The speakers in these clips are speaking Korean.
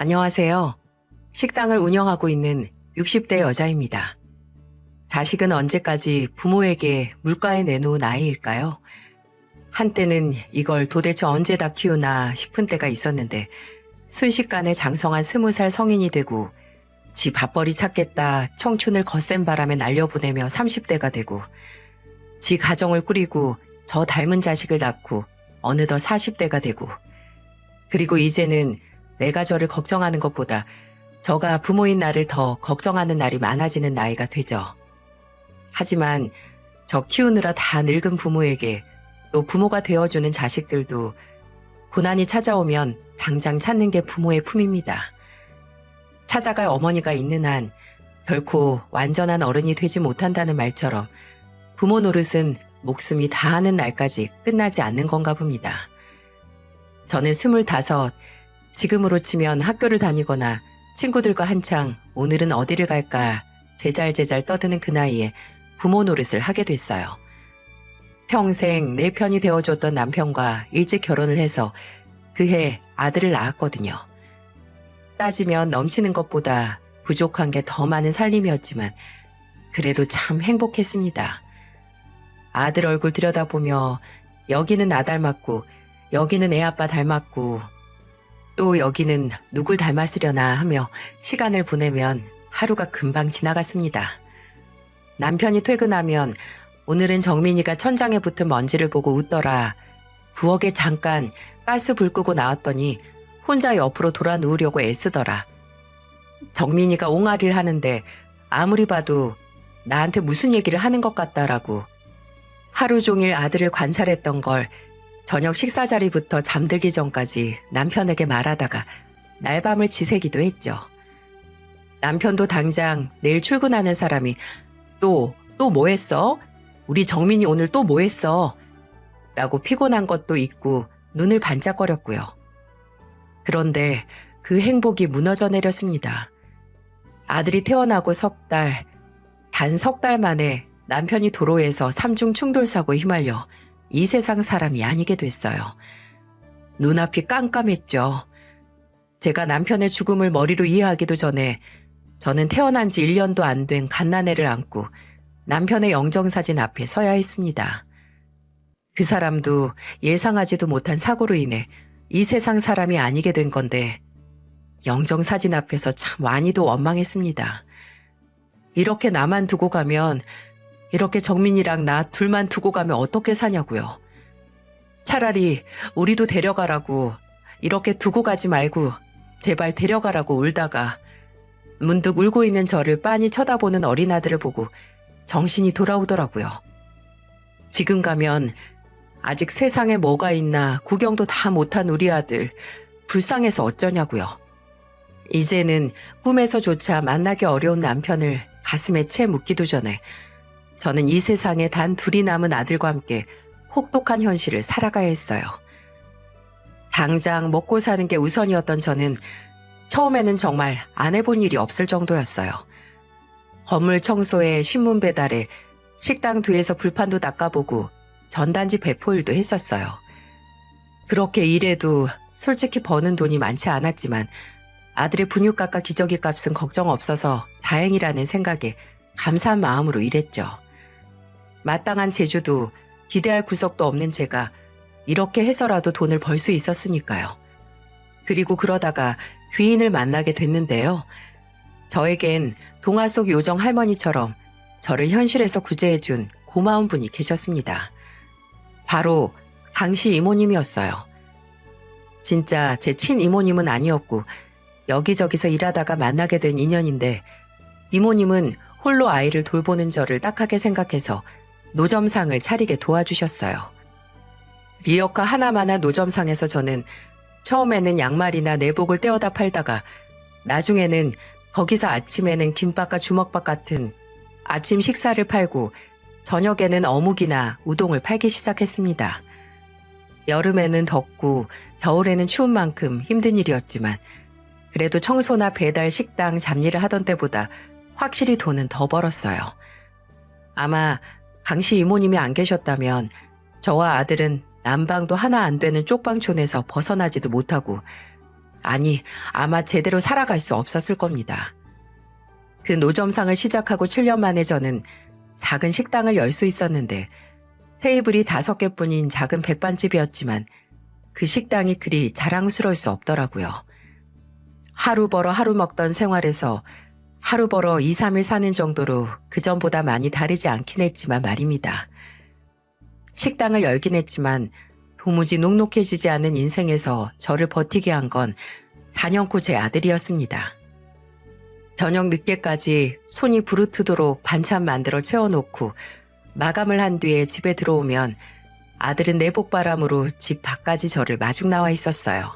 안녕하세요. 식당을 운영하고 있는 60대 여자입니다. 자식은 언제까지 부모에게 물가에 내놓은 아이일까요? 한때는 이걸 도대체 언제 다 키우나 싶은 때가 있었는데 순식간에 장성한 20살 성인이 되고 지 밥벌이 찾겠다 청춘을 거센 바람에 날려보내며 30대가 되고 지 가정을 꾸리고 저 닮은 자식을 낳고 어느덧 40대가 되고 그리고 이제는 내가 저를 걱정하는 것보다 저가 부모인 나를 더 걱정하는 날이 많아지는 나이가 되죠. 하지만 저 키우느라 다 늙은 부모에게 또 부모가 되어주는 자식들도 고난이 찾아오면 당장 찾는 게 부모의 품입니다. 찾아갈 어머니가 있는 한 결코 완전한 어른이 되지 못한다는 말처럼 부모 노릇은 목숨이 다하는 날까지 끝나지 않는 건가 봅니다. 저는 25, 지금으로 치면 학교를 다니거나 친구들과 한창 오늘은 어디를 갈까 제잘제잘 떠드는 그 나이에 부모 노릇을 하게 됐어요. 평생 내 편이 되어줬던 남편과 일찍 결혼을 해서 그해 아들을 낳았거든요. 따지면 넘치는 것보다 부족한 게 더 많은 살림이었지만 그래도 참 행복했습니다. 아들 얼굴 들여다보며 여기는 나 닮았고 여기는 애 아빠 닮았고 또 여기는 누굴 닮았으려나 하며 시간을 보내면 하루가 금방 지나갔습니다. 남편이 퇴근하면 오늘은 정민이가 천장에 붙은 먼지를 보고 웃더라. 부엌에 잠깐 가스 불 끄고 나왔더니 혼자 옆으로 돌아 누우려고 애쓰더라. 정민이가 옹알이를 하는데 아무리 봐도 나한테 무슨 얘기를 하는 것 같다라고 하루 종일 아들을 관찰했던 걸 저녁 식사 자리부터 잠들기 전까지 남편에게 말하다가 날밤을 지새기도 했죠. 남편도 당장 내일 출근하는 사람이 또 뭐 했어? 우리 정민이 오늘 또 뭐 했어? 라고 피곤한 것도 있고 눈을 반짝거렸고요. 그런데 그 행복이 무너져 내렸습니다. 아들이 태어나고 단 석 달 만에 남편이 도로에서 삼중 충돌사고에 휘말려 이 세상 사람이 아니게 됐어요. 눈앞이 깜깜했죠. 제가 남편의 죽음을 머리로 이해하기도 전에 저는 태어난 지 1년도 안 된 갓난애를 안고 남편의 영정사진 앞에 서야 했습니다. 그 사람도 예상하지도 못한 사고로 인해 이 세상 사람이 아니게 된 건데 영정사진 앞에서 참 많이도 원망했습니다. 이렇게 나만 두고 가면 이렇게 정민이랑 나 둘만 두고 가면 어떻게 사냐고요. 차라리 우리도 데려가라고 이렇게 두고 가지 말고 제발 데려가라고 울다가 문득 울고 있는 저를 빤히 쳐다보는 어린 아들을 보고 정신이 돌아오더라고요. 지금 가면 아직 세상에 뭐가 있나 구경도 다 못한 우리 아들 불쌍해서 어쩌냐고요. 이제는 꿈에서조차 만나기 어려운 남편을 가슴에 채 묻기도 전에 저는 이 세상에 단 둘이 남은 아들과 함께 혹독한 현실을 살아가야 했어요. 당장 먹고 사는 게 우선이었던 저는 처음에는 정말 안 해본 일이 없을 정도였어요. 건물 청소에 신문 배달에 식당 뒤에서 불판도 닦아보고 전단지 배포 일도 했었어요. 그렇게 일해도 솔직히 버는 돈이 많지 않았지만 아들의 분유값과 기저귀 값은 걱정 없어서 다행이라는 생각에 감사한 마음으로 일했죠. 마땅한 재주도 기대할 구석도 없는 제가 이렇게 해서라도 돈을 벌 수 있었으니까요. 그리고 그러다가 귀인을 만나게 됐는데요. 저에겐 동화 속 요정 할머니처럼 저를 현실에서 구제해준 고마운 분이 계셨습니다. 바로 강씨 이모님이었어요. 진짜 제 친이모님은 아니었고 여기저기서 일하다가 만나게 된 인연인데 이모님은 홀로 아이를 돌보는 저를 딱하게 생각해서 노점상을 차리게 도와주셨어요. 리어카 하나마나 노점상에서 저는 처음에는 양말이나 내복을 떼어다 팔다가 나중에는 거기서 아침에는 김밥과 주먹밥 같은 아침 식사를 팔고 저녁에는 어묵이나 우동을 팔기 시작했습니다. 여름에는 덥고 겨울에는 추운 만큼 힘든 일이었지만 그래도 청소나 배달, 식당, 잡일을 하던 때보다 확실히 돈은 더 벌었어요. 아마 강씨 이모님이 안 계셨다면 저와 아들은 난방도 하나 안 되는 쪽방촌에서 벗어나지도 못하고 아니, 아마 제대로 살아갈 수 없었을 겁니다. 그 노점상을 시작하고 7년 만에 저는 작은 식당을 열 수 있었는데 테이블이 5개뿐인 작은 백반집이었지만 그 식당이 그리 자랑스러울 수 없더라고요. 하루 벌어 하루 먹던 생활에서 하루 벌어 2, 3일 사는 정도로 그전보다 많이 다르지 않긴 했지만 말입니다. 식당을 열긴 했지만 도무지 녹록해지지 않은 인생에서 저를 버티게 한 건 단연코 제 아들이었습니다. 저녁 늦게까지 손이 부르트도록 반찬 만들어 채워놓고 마감을 한 뒤에 집에 들어오면 아들은 내복바람으로 집 밖까지 저를 마중 나와 있었어요.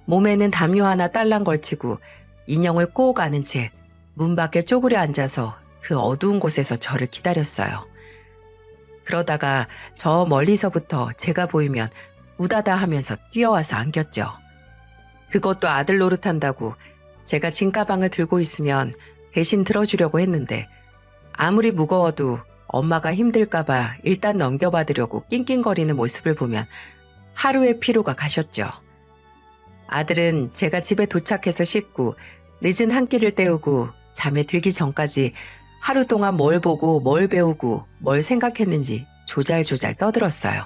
몸에는 담요 하나 딸랑 걸치고 인형을 꼭 안은 채 문 밖에 쪼그려 앉아서 그 어두운 곳에서 저를 기다렸어요. 그러다가 저 멀리서부터 제가 보이면 우다다 하면서 뛰어와서 안겼죠. 그것도 아들 노릇한다고 제가 짐가방을 들고 있으면 대신 들어주려고 했는데 아무리 무거워도 엄마가 힘들까봐 일단 넘겨받으려고 낑낑거리는 모습을 보면 하루의 피로가 가셨죠. 아들은 제가 집에 도착해서 씻고 늦은 한 끼를 때우고 잠에 들기 전까지 하루 동안 뭘 보고 뭘 배우고 뭘 생각했는지 조잘조잘 떠들었어요.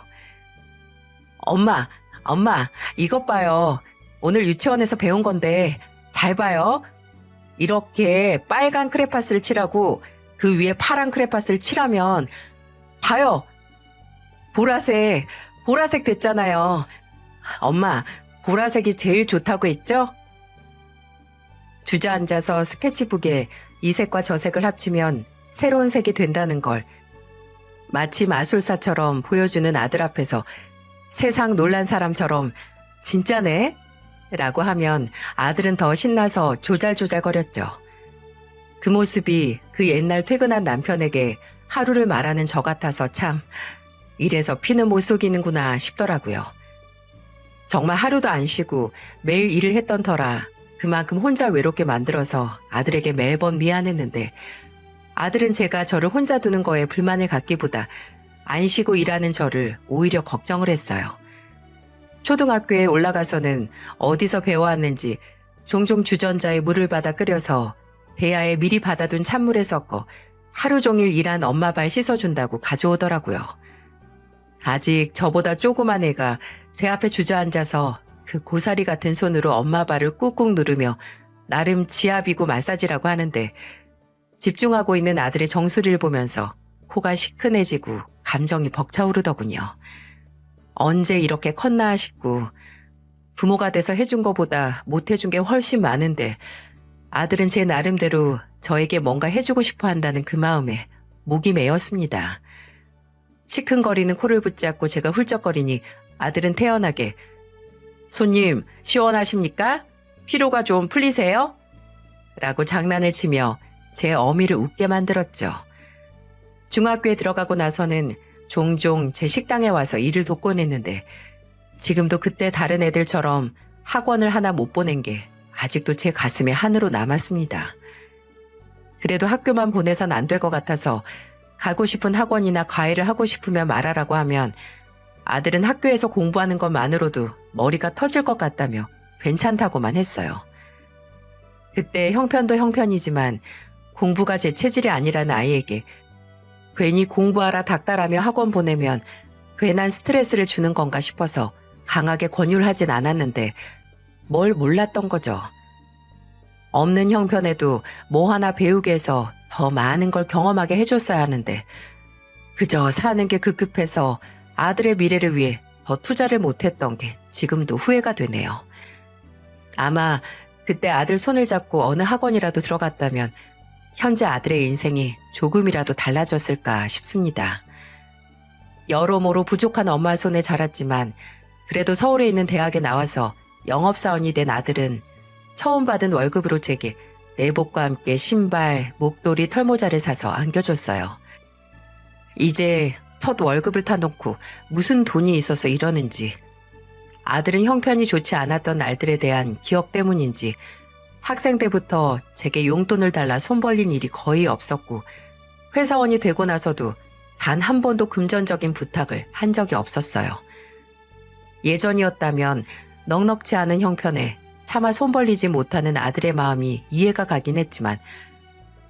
엄마, 이것 봐요. 오늘 유치원에서 배운 건데 잘 봐요. 이렇게 빨간 크레파스를 칠하고 그 위에 파란 크레파스를 칠하면 봐요. 보라색 됐잖아요. 엄마, 보라색이 제일 좋다고 했죠? 주저앉아서 스케치북에 이 색과 저 색을 합치면 새로운 색이 된다는 걸 마치 마술사처럼 보여주는 아들 앞에서 세상 놀란 사람처럼 진짜네? 라고 하면 아들은 더 신나서 조잘조잘거렸죠. 그 모습이 그 옛날 퇴근한 남편에게 하루를 말하는 저 같아서 참 이래서 피는 못 속이는구나 싶더라고요. 정말 하루도 안 쉬고 매일 일을 했던 터라 그만큼 혼자 외롭게 만들어서 아들에게 매번 미안했는데 아들은 제가 저를 혼자 두는 거에 불만을 갖기보다 안 쉬고 일하는 저를 오히려 걱정을 했어요. 초등학교에 올라가서는 어디서 배워왔는지 종종 주전자에 물을 받아 끓여서 대야에 미리 받아둔 찬물에 섞어 하루 종일 일한 엄마 발 씻어준다고 가져오더라고요. 아직 저보다 조그만 애가 제 앞에 주저앉아서 그 고사리 같은 손으로 엄마 발을 꾹꾹 누르며 나름 지압이고 마사지라고 하는데 집중하고 있는 아들의 정수리를 보면서 코가 시큰해지고 감정이 벅차오르더군요. 언제 이렇게 컸나 싶고 부모가 돼서 해준 것보다 못 해준 게 훨씬 많은데 아들은 제 나름대로 저에게 뭔가 해주고 싶어 한다는 그 마음에 목이 메었습니다. 시큰거리는 코를 붙잡고 제가 훌쩍거리니 아들은 태연하게 손님 시원하십니까? 피로가 좀 풀리세요? 라고 장난을 치며 제 어미를 웃게 만들었죠. 중학교에 들어가고 나서는 종종 제 식당에 와서 일을 돕곤 했는데 지금도 그때 다른 애들처럼 학원을 하나 못 보낸 게 아직도 제 가슴에 한으로 남았습니다. 그래도 학교만 보내선 안 될 것 같아서 가고 싶은 학원이나 과외를 하고 싶으면 말하라고 하면 아들은 학교에서 공부하는 것만으로도 머리가 터질 것 같다며 괜찮다고만 했어요. 그때 형편도 형편이지만 공부가 제 체질이 아니라는 아이에게 괜히 공부하라 닥달하며 학원 보내면 괜한 스트레스를 주는 건가 싶어서 강하게 권유를 하진 않았는데 뭘 몰랐던 거죠. 없는 형편에도 뭐 하나 배우게 해서 더 많은 걸 경험하게 해줬어야 하는데 그저 사는 게 급급해서 아들의 미래를 위해 더 투자를 못했던 게 지금도 후회가 되네요. 아마 그때 아들 손을 잡고 어느 학원이라도 들어갔다면 현재 아들의 인생이 조금이라도 달라졌을까 싶습니다. 여러모로 부족한 엄마 손에 자랐지만 그래도 서울에 있는 대학에 나와서 영업사원이 된 아들은 처음 받은 월급으로 제게 내복과 함께 신발, 목도리, 털모자를 사서 안겨줬어요. 이제 첫 월급을 타놓고 무슨 돈이 있어서 이러는지 아들은 형편이 좋지 않았던 날들에 대한 기억 때문인지 학생 때부터 제게 용돈을 달라 손 벌린 일이 거의 없었고 회사원이 되고 나서도 단 한 번도 금전적인 부탁을 한 적이 없었어요. 예전이었다면 넉넉지 않은 형편에 차마 손 벌리지 못하는 아들의 마음이 이해가 가긴 했지만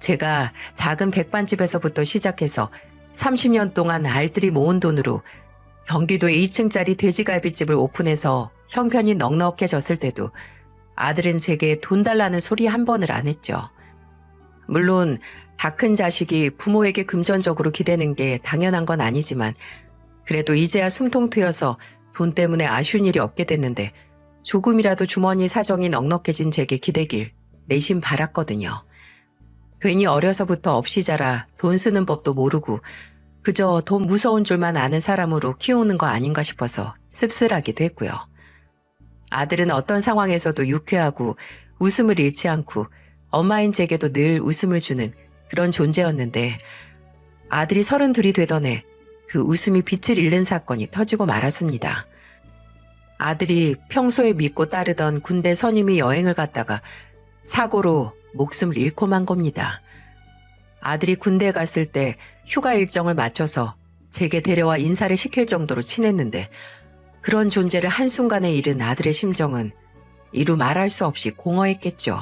제가 작은 백반집에서부터 시작해서 30년 동안 알뜰히 모은 돈으로 경기도에 2층짜리 돼지갈비집을 오픈해서 형편이 넉넉해졌을 때도 아들은 제게 돈 달라는 소리 한 번을 안 했죠. 물론 다 큰 자식이 부모에게 금전적으로 기대는 게 당연한 건 아니지만 그래도 이제야 숨통 트여서 돈 때문에 아쉬운 일이 없게 됐는데 조금이라도 주머니 사정이 넉넉해진 제게 기대길 내심 바랐거든요. 괜히 어려서부터 없이 자라 돈 쓰는 법도 모르고 그저 돈 무서운 줄만 아는 사람으로 키우는 거 아닌가 싶어서 씁쓸하기도 했고요. 아들은 어떤 상황에서도 유쾌하고 웃음을 잃지 않고 엄마인 제게도 늘 웃음을 주는 그런 존재였는데 아들이 32이 되던 해 그 웃음이 빛을 잃는 사건이 터지고 말았습니다. 아들이 평소에 믿고 따르던 군대 선임이 여행을 갔다가 사고로 목숨을 잃고 만 겁니다. 아들이 군대에 갔을 때 휴가 일정을 맞춰서 제게 데려와 인사를 시킬 정도로 친했는데 그런 존재를 한순간에 잃은 아들의 심정은 이루 말할 수 없이 공허했겠죠.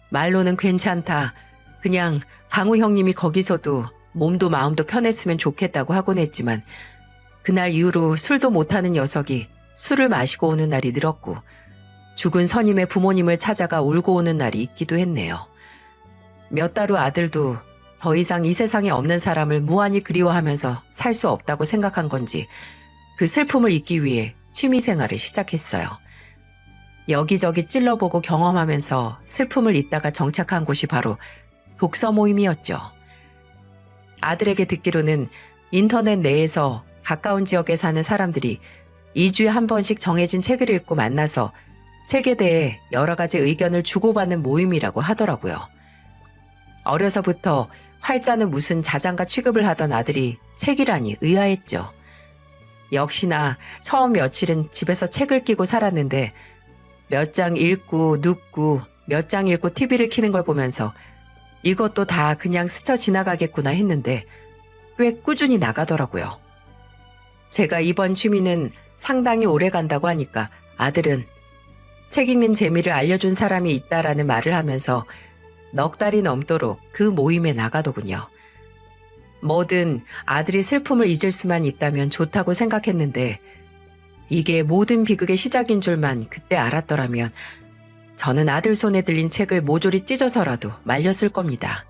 말로는 괜찮다. 그냥 강우 형님이 거기서도 몸도 마음도 편했으면 좋겠다고 하곤 했지만 그날 이후로 술도 못하는 녀석이 술을 마시고 오는 날이 늘었고 죽은 선임의 부모님을 찾아가 울고 오는 날이 있기도 했네요. 몇 달 후 아들도 더 이상 이 세상에 없는 사람을 무한히 그리워하면서 살 수 없다고 생각한 건지 그 슬픔을 잊기 위해 취미생활을 시작했어요. 여기저기 찔러보고 경험하면서 슬픔을 잊다가 정착한 곳이 바로 독서 모임이었죠. 아들에게 듣기로는 인터넷 내에서 가까운 지역에 사는 사람들이 2주에 한 번씩 정해진 책을 읽고 만나서 책에 대해 여러 가지 의견을 주고받는 모임이라고 하더라고요. 어려서부터 활자는 무슨 자장가 취급을 하던 아들이 책이라니 의아했죠. 역시나 처음 며칠은 집에서 책을 끼고 살았는데 몇 장 읽고 눕고 몇 장 읽고 TV를 켜는 걸 보면서 이것도 다 그냥 스쳐 지나가겠구나 했는데 꽤 꾸준히 나가더라고요. 제가 이번 취미는 상당히 오래 간다고 하니까 아들은 책 읽는 재미를 알려준 사람이 있다라는 말을 하면서 넉 달이 넘도록 그 모임에 나가더군요. 뭐든 아들이 슬픔을 잊을 수만 있다면 좋다고 생각했는데 이게 모든 비극의 시작인 줄만 그때 알았더라면 저는 아들 손에 들린 책을 모조리 찢어서라도 말렸을 겁니다.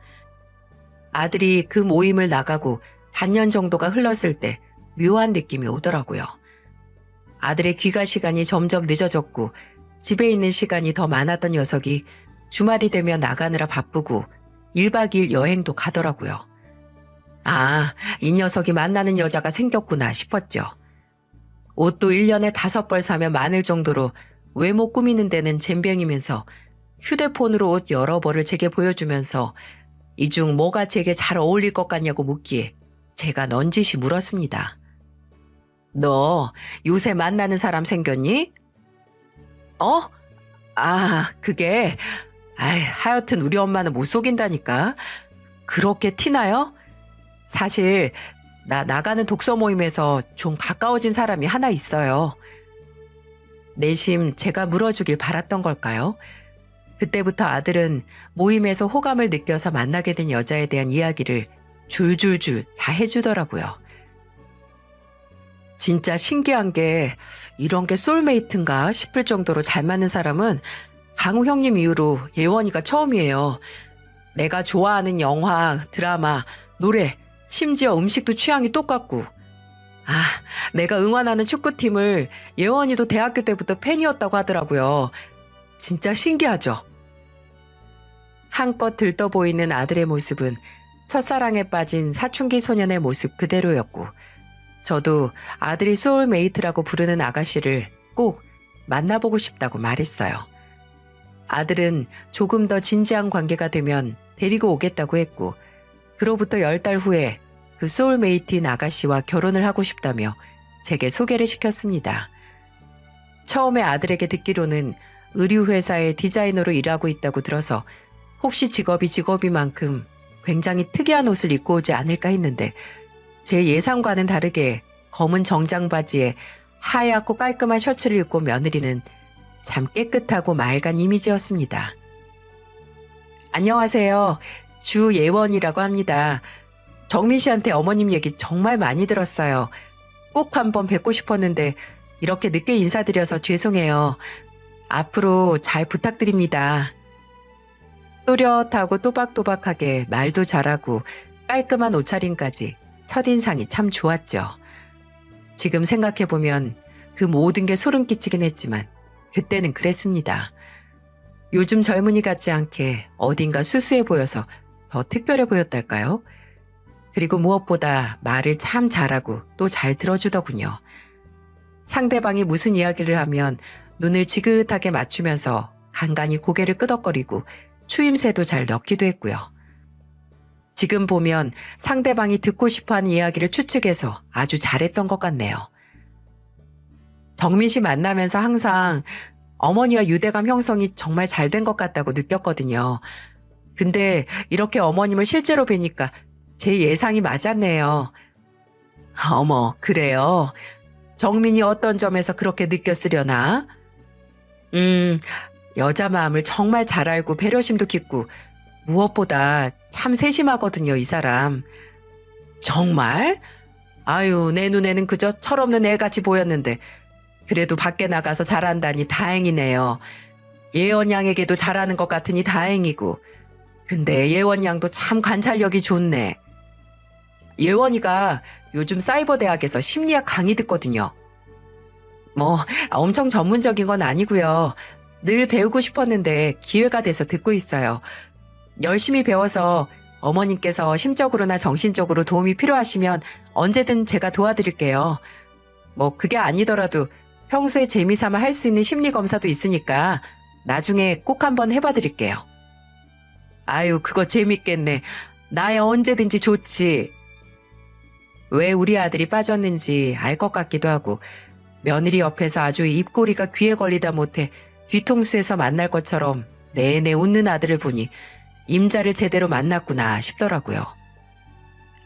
아들이 그 모임을 나가고 반년 정도가 흘렀을 때 묘한 느낌이 오더라고요. 아들의 귀가 시간이 점점 늦어졌고 집에 있는 시간이 더 많았던 녀석이 주말이 되면 나가느라 바쁘고 1박 2일 여행도 가더라고요. 아, 이 녀석이 만나는 여자가 생겼구나 싶었죠. 옷도 1년에 5벌 사면 많을 정도로 외모 꾸미는 데는 젬병이면서 휴대폰으로 옷 여러 벌을 제게 보여주면서 이 중 뭐가 제게 잘 어울릴 것 같냐고 묻기에 제가 넌지시 물었습니다. 너 요새 만나는 사람 생겼니? 어? 아, 그게 하여튼 우리 엄마는 못 속인다니까. 그렇게 티나요? 사실 나 나가는 독서 모임에서 좀 가까워진 사람이 하나 있어요. 내심 제가 물어주길 바랐던 걸까요? 그때부터 아들은 모임에서 호감을 느껴서 만나게 된 여자에 대한 이야기를 줄줄줄 다 해주더라고요. 진짜 신기한 게 이런 게 소울메이트인가 싶을 정도로 잘 맞는 사람은 강우 형님 이후로 예원이가 처음이에요. 내가 좋아하는 영화, 드라마, 노래, 심지어 음식도 취향이 똑같고 내가 응원하는 축구팀을 예원이도 대학교 때부터 팬이었다고 하더라고요. 진짜 신기하죠? 한껏 들떠 보이는 아들의 모습은 첫사랑에 빠진 사춘기 소년의 모습 그대로였고 저도 아들이 소울메이트라고 부르는 아가씨를 꼭 만나보고 싶다고 말했어요. 아들은 조금 더 진지한 관계가 되면 데리고 오겠다고 했고 그로부터 10달 후에 그 소울메이트인 아가씨와 결혼을 하고 싶다며 제게 소개를 시켰습니다. 처음에 아들에게 듣기로는 의류회사의 디자이너로 일하고 있다고 들어서 혹시 직업이만큼 굉장히 특이한 옷을 입고 오지 않을까 했는데 제 예상과는 다르게 검은 정장 바지에 하얗고 깔끔한 셔츠를 입고 며느리는 참 깨끗하고 맑은 이미지였습니다. 안녕하세요. 주예원이라고 합니다. 정민 씨한테 어머님 얘기 정말 많이 들었어요. 꼭 한번 뵙고 싶었는데 이렇게 늦게 인사드려서 죄송해요. 앞으로 잘 부탁드립니다. 또렷하고 또박또박하게 말도 잘하고 깔끔한 옷차림까지 첫인상이 참 좋았죠. 지금 생각해보면 그 모든 게 소름 끼치긴 했지만 그때는 그랬습니다. 요즘 젊은이 같지 않게 어딘가 수수해 보여서 더 특별해 보였달까요? 그리고 무엇보다 말을 참 잘하고 또 잘 들어주더군요. 상대방이 무슨 이야기를 하면 눈을 지긋하게 맞추면서 간간히 고개를 끄덕거리고 추임새도 잘 넣기도 했고요. 지금 보면 상대방이 듣고 싶어하는 이야기를 추측해서 아주 잘했던 것 같네요. 정민 씨 만나면서 항상 어머니와 유대감 형성이 정말 잘 된 것 같다고 느꼈거든요. 근데 이렇게 어머님을 실제로 뵈니까 제 예상이 맞았네요. 어머, 그래요? 정민이 어떤 점에서 그렇게 느꼈으려나? 여자 마음을 정말 잘 알고 배려심도 깊고 무엇보다 참 세심하거든요, 이 사람. 정말? 아유, 내 눈에는 그저 철없는 애같이 보였는데 그래도 밖에 나가서 잘한다니 다행이네요. 예원 양에게도 잘하는 것 같으니 다행이고. 근데 예원 양도 참 관찰력이 좋네. 예원이가 요즘 사이버 대학에서 심리학 강의 듣거든요. 뭐 엄청 전문적인 건 아니고요. 늘 배우고 싶었는데 기회가 돼서 듣고 있어요. 열심히 배워서 어머님께서 심적으로나 정신적으로 도움이 필요하시면 언제든 제가 도와드릴게요. 뭐 그게 아니더라도 평소에 재미삼아 할 수 있는 심리 검사도 있으니까 나중에 꼭 한번 해봐 드릴게요. 아유, 그거 재밌겠네. 나야 언제든지 좋지. 왜 우리 아들이 빠졌는지 알 것 같기도 하고 며느리 옆에서 아주 입꼬리가 귀에 걸리다 못해 뒤통수에서 만날 것처럼 내내 웃는 아들을 보니 임자를 제대로 만났구나 싶더라고요.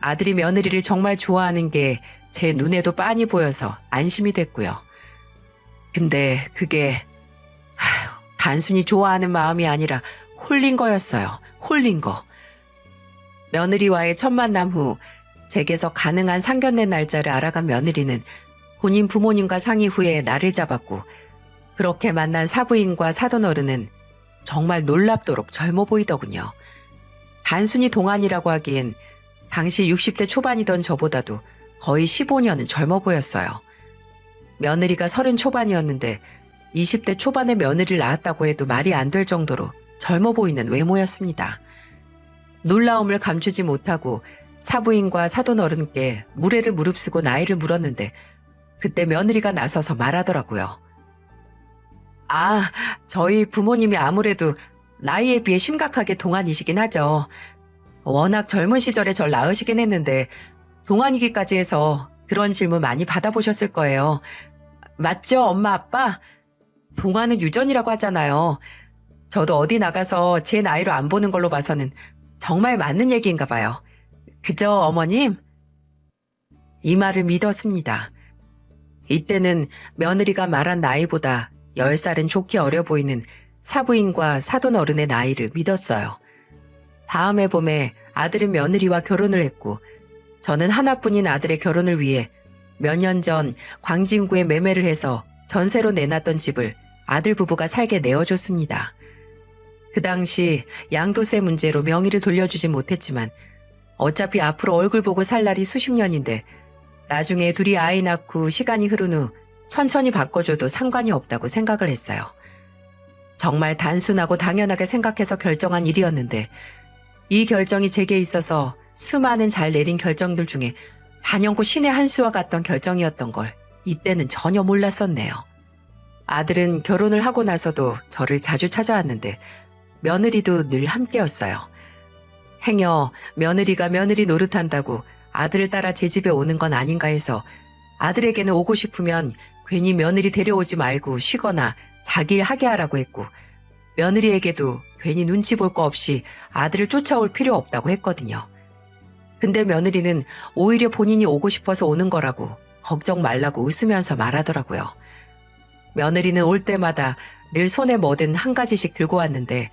아들이 며느리를 정말 좋아하는 게 제 눈에도 빤히 보여서 안심이 됐고요. 근데 그게 단순히 좋아하는 마음이 아니라 홀린 거였어요. 홀린 거. 며느리와의 첫 만남 후 제게서 가능한 상견례 날짜를 알아간 며느리는 본인 부모님과 상의 후에 날을 잡았고 그렇게 만난 사부인과 사돈어른은 정말 놀랍도록 젊어 보이더군요. 단순히 동안이라고 하기엔 당시 60대 초반이던 저보다도 거의 15년은 젊어 보였어요. 며느리가 30 초반이었는데 20대 초반의 며느리를 낳았다고 해도 말이 안 될 정도로 젊어 보이는 외모였습니다. 놀라움을 감추지 못하고 사부인과 사돈어른께 무례를 무릅쓰고 나이를 물었는데 그때 며느리가 나서서 말하더라고요. 아, 저희 부모님이 아무래도 나이에 비해 심각하게 동안이시긴 하죠. 워낙 젊은 시절에 절 낳으시긴 했는데 동안이기까지 해서 그런 질문 많이 받아보셨을 거예요. 맞죠, 엄마, 아빠? 동안은 유전이라고 하잖아요. 저도 어디 나가서 제 나이로 안 보는 걸로 봐서는 정말 맞는 얘기인가 봐요. 그죠, 어머님? 이 말을 믿었습니다. 이때는 며느리가 말한 나이보다 10살은 좋게 어려 보이는 사부인과 사돈어른의 나이를 믿었어요. 다음 해 봄에 아들은 며느리와 결혼을 했고 저는 하나뿐인 아들의 결혼을 위해 몇 년 전 광진구에 매매를 해서 전세로 내놨던 집을 아들 부부가 살게 내어줬습니다. 그 당시 양도세 문제로 명의를 돌려주지 못했지만 어차피 앞으로 얼굴 보고 살 날이 수십 년인데 나중에 둘이 아이 낳고 시간이 흐른 후 천천히 바꿔줘도 상관이 없다고 생각을 했어요. 정말 단순하고 당연하게 생각해서 결정한 일이었는데 이 결정이 제게 있어서 수많은 잘 내린 결정들 중에 한영코 신의 한 수와 같던 결정이었던 걸 이때는 전혀 몰랐었네요. 아들은 결혼을 하고 나서도 저를 자주 찾아왔는데 며느리도 늘 함께였어요. 행여 며느리가 며느리 노릇한다고 아들을 따라 제 집에 오는 건 아닌가 해서 아들에게는 오고 싶으면 괜히 며느리 데려오지 말고 쉬거나 자기 일 하게 하라고 했고 며느리에게도 괜히 눈치 볼 거 없이 아들을 쫓아올 필요 없다고 했거든요. 근데 며느리는 오히려 본인이 오고 싶어서 오는 거라고 걱정 말라고 웃으면서 말하더라고요. 며느리는 올 때마다 늘 손에 뭐든 한 가지씩 들고 왔는데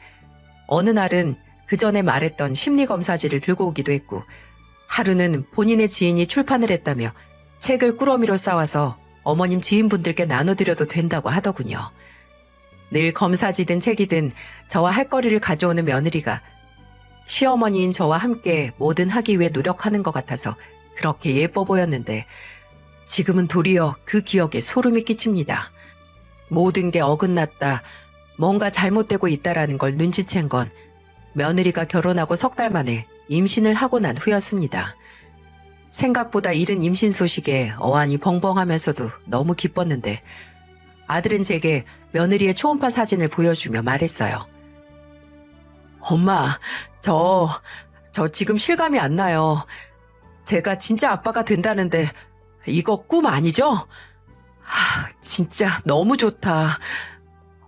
어느 날은 그 전에 말했던 심리검사지를 들고 오기도 했고 하루는 본인의 지인이 출판을 했다며 책을 꾸러미로 싸와서 어머님 지인분들께 나눠드려도 된다고 하더군요. 늘 검사지든 책이든 저와 할 거리를 가져오는 며느리가 시어머니인 저와 함께 뭐든 하기 위해 노력하는 것 같아서 그렇게 예뻐 보였는데 지금은 도리어 그 기억에 소름이 끼칩니다. 모든 게 어긋났다, 뭔가 잘못되고 있다라는 걸 눈치챈 건 며느리가 결혼하고 석 달 만에 임신을 하고 난 후였습니다. 생각보다 이른 임신 소식에 어안이 벙벙하면서도 너무 기뻤는데 아들은 제게 며느리의 초음파 사진을 보여주며 말했어요. 엄마, 저 지금 실감이 안 나요. 제가 진짜 아빠가 된다는데 이거 꿈 아니죠? 진짜 너무 좋다.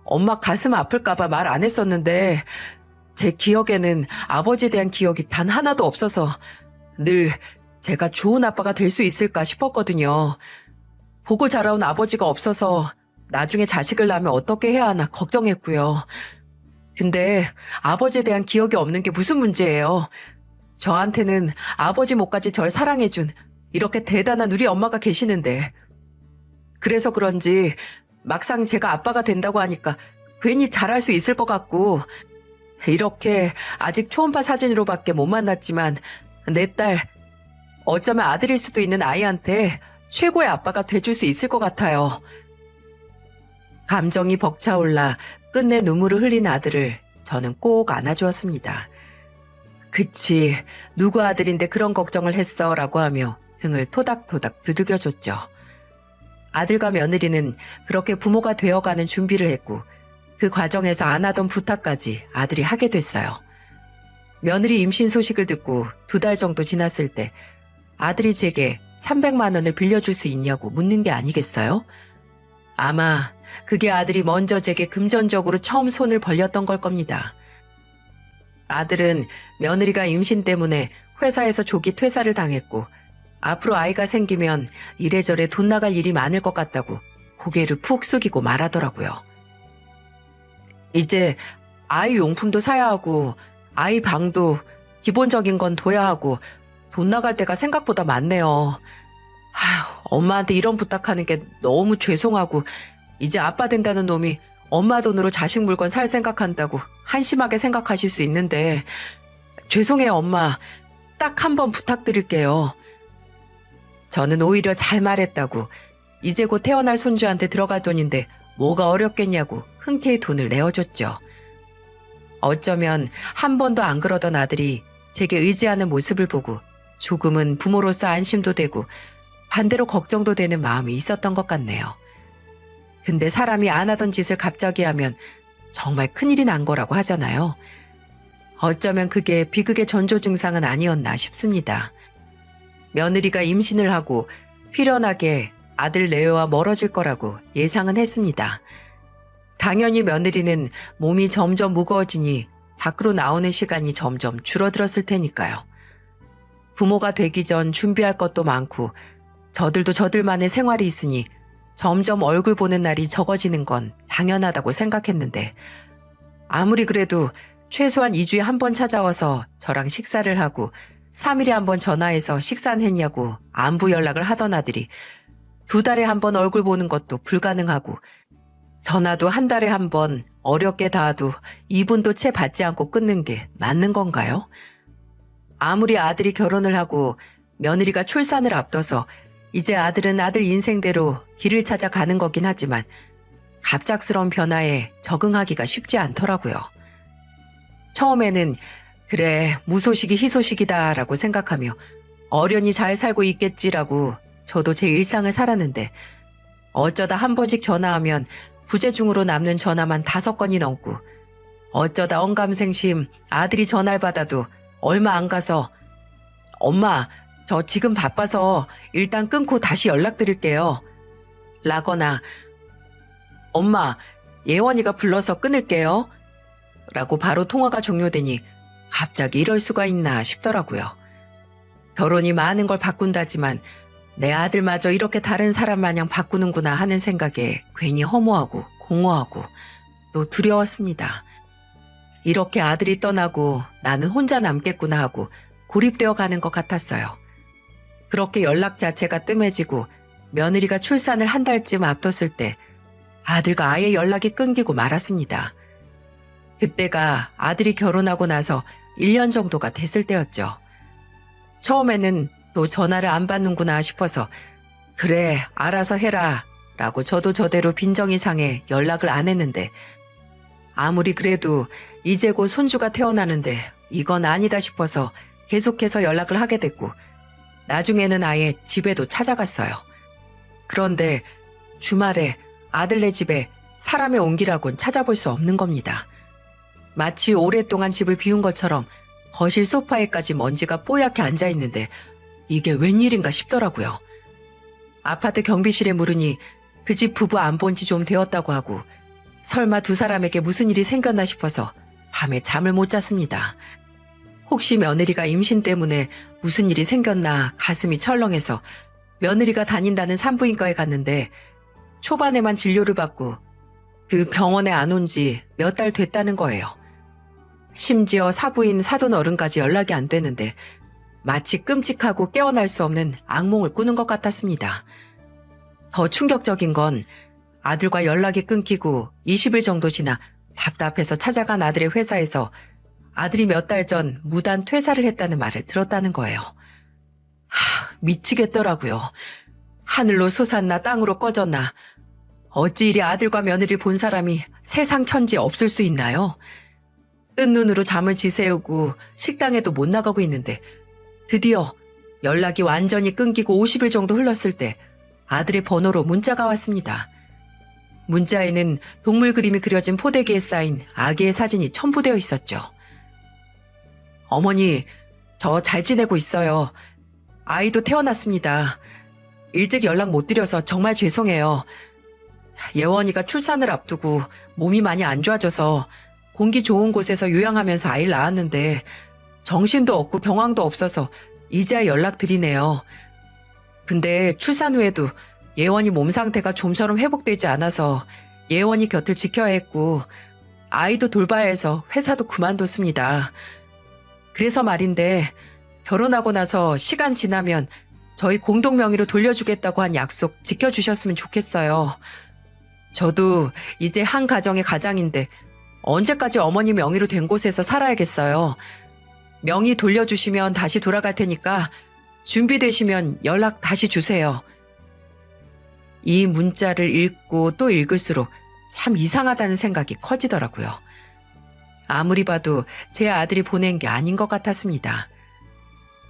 엄마 가슴 아플까봐 말 안 했었는데 제 기억에는 아버지에 대한 기억이 단 하나도 없어서 늘 제가 좋은 아빠가 될 수 있을까 싶었거든요. 보고 자라온 아버지가 없어서 나중에 자식을 낳으면 어떻게 해야 하나 걱정했고요. 근데 아버지에 대한 기억이 없는 게 무슨 문제예요. 저한테는 아버지 못까지 절 사랑해준 이렇게 대단한 우리 엄마가 계시는데 그래서 그런지 막상 제가 아빠가 된다고 하니까 괜히 잘할 수 있을 것 같고 이렇게 아직 초음파 사진으로밖에 못 만났지만 내 딸 어쩌면 아들일 수도 있는 아이한테 최고의 아빠가 돼줄 수 있을 것 같아요. 감정이 벅차올라 끝내 눈물을 흘린 아들을 저는 꼭 안아주었습니다. 그치, 누구 아들인데 그런 걱정을 했어 라고 하며 등을 토닥토닥 두들겨줬죠. 아들과 며느리는 그렇게 부모가 되어가는 준비를 했고 그 과정에서 안 하던 부탁까지 아들이 하게 됐어요. 며느리 임신 소식을 듣고 2달 정도 지났을 때 아들이 제게 300만 원을 빌려줄 수 있냐고 묻는 게 아니겠어요? 아마 그게 아들이 먼저 제게 금전적으로 처음 손을 벌렸던 걸 겁니다. 아들은 며느리가 임신 때문에 회사에서 조기 퇴사를 당했고 앞으로 아이가 생기면 이래저래 돈 나갈 일이 많을 것 같다고 고개를 푹 숙이고 말하더라고요. 이제 아이 용품도 사야 하고 아이 방도 기본적인 건 둬야 하고 돈 나갈 때가 생각보다 많네요. 엄마한테 이런 부탁하는 게 너무 죄송하고 이제 아빠 된다는 놈이 엄마 돈으로 자식 물건 살 생각한다고 한심하게 생각하실 수 있는데 죄송해요 엄마. 딱 한 번 부탁드릴게요. 저는 오히려 잘 말했다고 이제 곧 태어날 손주한테 들어갈 돈인데 뭐가 어렵겠냐고 흔쾌히 돈을 내어줬죠. 어쩌면 한 번도 안 그러던 아들이 제게 의지하는 모습을 보고 조금은 부모로서 안심도 되고 반대로 걱정도 되는 마음이 있었던 것 같네요. 근데 사람이 안 하던 짓을 갑자기 하면 정말 큰일이 난 거라고 하잖아요. 어쩌면 그게 비극의 전조 증상은 아니었나 싶습니다. 며느리가 임신을 하고 필연하게 아들 내외와 멀어질 거라고 예상은 했습니다. 당연히 며느리는 몸이 점점 무거워지니 밖으로 나오는 시간이 점점 줄어들었을 테니까요. 부모가 되기 전 준비할 것도 많고 저들도 저들만의 생활이 있으니 점점 얼굴 보는 날이 적어지는 건 당연하다고 생각했는데 아무리 그래도 최소한 2주에 한 번 찾아와서 저랑 식사를 하고 3일에 한 번 전화해서 식사는 했냐고 안부 연락을 하던 아들이 2달에 한 번 얼굴 보는 것도 불가능하고 전화도 한 달에 한 번 어렵게 닿아도 2분도 채 받지 않고 끊는 게 맞는 건가요? 아무리 아들이 결혼을 하고 며느리가 출산을 앞둬서 이제 아들은 아들 인생대로 길을 찾아가는 거긴 하지만 갑작스러운 변화에 적응하기가 쉽지 않더라고요. 처음에는 그래 무소식이 희소식이다 라고 생각하며 어련히 잘 살고 있겠지라고 저도 제 일상을 살았는데 어쩌다 한 번씩 전화하면 부재중으로 남는 전화만 5건이 넘고 어쩌다 언감생심 아들이 전화를 받아도 얼마 안 가서 엄마 저 지금 바빠서 일단 끊고 다시 연락드릴게요 라거나 엄마 예원이가 불러서 끊을게요 라고 바로 통화가 종료되니 갑자기 이럴 수가 있나 싶더라고요. 결혼이 많은 걸 바꾼다지만 내 아들마저 이렇게 다른 사람 마냥 바꾸는구나 하는 생각에 괜히 허무하고 공허하고 또 두려웠습니다. 이렇게 아들이 떠나고 나는 혼자 남겠구나 하고 고립되어 가는 것 같았어요. 그렇게 연락 자체가 뜸해지고 며느리가 출산을 한 달쯤 앞뒀을 때 아들과 아예 연락이 끊기고 말았습니다. 그때가 아들이 결혼하고 나서 1년 정도가 됐을 때였죠. 처음에는 또 전화를 안 받는구나 싶어서 그래 알아서 해라 라고 저도 저대로 빈정이 상해 연락을 안 했는데 아무리 그래도 이제 곧 손주가 태어나는데 이건 아니다 싶어서 계속해서 연락을 하게 됐고 나중에는 아예 집에도 찾아갔어요. 그런데 주말에 아들네 집에 사람의 온기라곤 찾아볼 수 없는 겁니다. 마치 오랫동안 집을 비운 것처럼 거실 소파에까지 먼지가 뽀얗게 앉아있는데 이게 웬일인가 싶더라고요. 아파트 경비실에 물으니 그 집 부부 안 본 지 좀 되었다고 하고 설마 두 사람에게 무슨 일이 생겼나 싶어서 밤에 잠을 못 잤습니다. 혹시 며느리가 임신 때문에 무슨 일이 생겼나 가슴이 철렁해서 며느리가 다닌다는 산부인과에 갔는데 초반에만 진료를 받고 그 병원에 안 온 지 몇 달 됐다는 거예요. 심지어 사부인 사돈 어른까지 연락이 안 되는데 마치 끔찍하고 깨어날 수 없는 악몽을 꾸는 것 같았습니다. 더 충격적인 건 아들과 연락이 끊기고 20일 정도 지나 답답해서 찾아간 아들의 회사에서 아들이 몇 달 전 무단 퇴사를 했다는 말을 들었다는 거예요. 미치겠더라고요. 하늘로 솟았나 땅으로 꺼졌나. 어찌 이리 아들과 며느리를 본 사람이 세상 천지에 없을 수 있나요? 뜬 눈으로 잠을 지새우고 식당에도 못 나가고 있는데 드디어 연락이 완전히 끊기고 50일 정도 흘렀을 때 아들의 번호로 문자가 왔습니다. 문자에는 동물 그림이 그려진 포대기에 쌓인 아기의 사진이 첨부되어 있었죠. 어머니, 저 잘 지내고 있어요. 아이도 태어났습니다. 일찍 연락 못 드려서 정말 죄송해요. 예원이가 출산을 앞두고 몸이 많이 안 좋아져서 공기 좋은 곳에서 요양하면서 아이를 낳았는데 정신도 없고 경황도 없어서 이제야 연락드리네요. 근데 출산 후에도 예원이 몸 상태가 좀처럼 회복되지 않아서 예원이 곁을 지켜야 했고 아이도 돌봐야 해서 회사도 그만뒀습니다. 그래서 말인데 결혼하고 나서 시간 지나면 저희 공동 명의로 돌려주겠다고 한 약속 지켜주셨으면 좋겠어요. 저도 이제 한 가정의 가장인데 언제까지 어머니 명의로 된 곳에서 살아야겠어요. 명의 돌려주시면 다시 돌아갈 테니까 준비되시면 연락 다시 주세요. 이 문자를 읽고 또 읽을수록 참 이상하다는 생각이 커지더라고요. 아무리 봐도 제 아들이 보낸 게 아닌 것 같았습니다.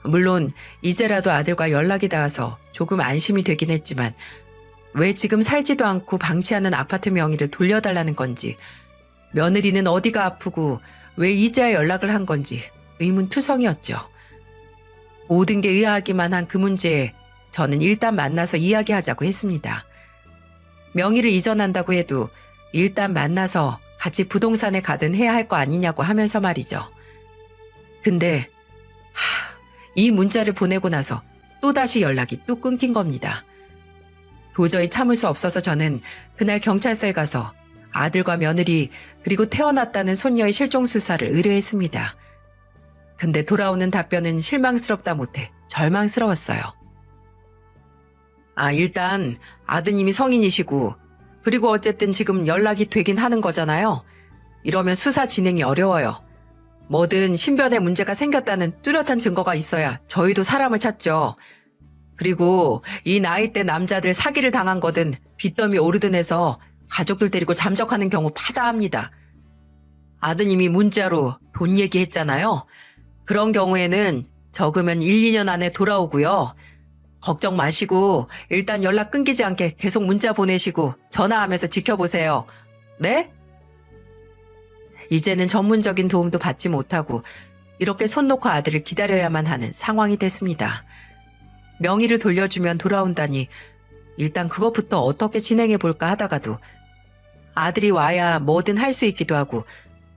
물론 이제라도 아들과 연락이 닿아서 조금 안심이 되긴 했지만 왜 지금 살지도 않고 방치하는 아파트 명의를 돌려달라는 건지 며느리는 어디가 아프고 왜 이제야 연락을 한 건지 의문투성이었죠. 모든 게 의아하기만 한 그 문제에 저는 일단 만나서 이야기하자고 했습니다. 명의를 이전한다고 해도 일단 만나서 같이 부동산에 가든 해야 할 거 아니냐고 하면서 말이죠. 근데 이 문자를 보내고 나서 또다시 연락이 뚝 끊긴 겁니다. 도저히 참을 수 없어서 저는 그날 경찰서에 가서 아들과 며느리 그리고 태어났다는 손녀의 실종 수사를 의뢰했습니다. 근데 돌아오는 답변은 실망스럽다 못해 절망스러웠어요. 일단 아드님이 성인이시고 그리고 어쨌든 지금 연락이 되긴 하는 거잖아요. 이러면 수사 진행이 어려워요. 뭐든 신변에 문제가 생겼다는 뚜렷한 증거가 있어야 저희도 사람을 찾죠. 그리고 이 나이대 남자들 사기를 당한 거든 빚더미 오르든 해서 가족들 데리고 잠적하는 경우 파다합니다. 아드님이 문자로 돈 얘기했잖아요. 그런 경우에는 적으면 1, 2년 안에 돌아오고요. 걱정 마시고 일단 연락 끊기지 않게 계속 문자 보내시고 전화하면서 지켜보세요. 네? 이제는 전문적인 도움도 받지 못하고 이렇게 손 놓고 아들을 기다려야만 하는 상황이 됐습니다. 명의를 돌려주면 돌아온다니 일단 그것부터 어떻게 진행해 볼까 하다가도 아들이 와야 뭐든 할 수 있기도 하고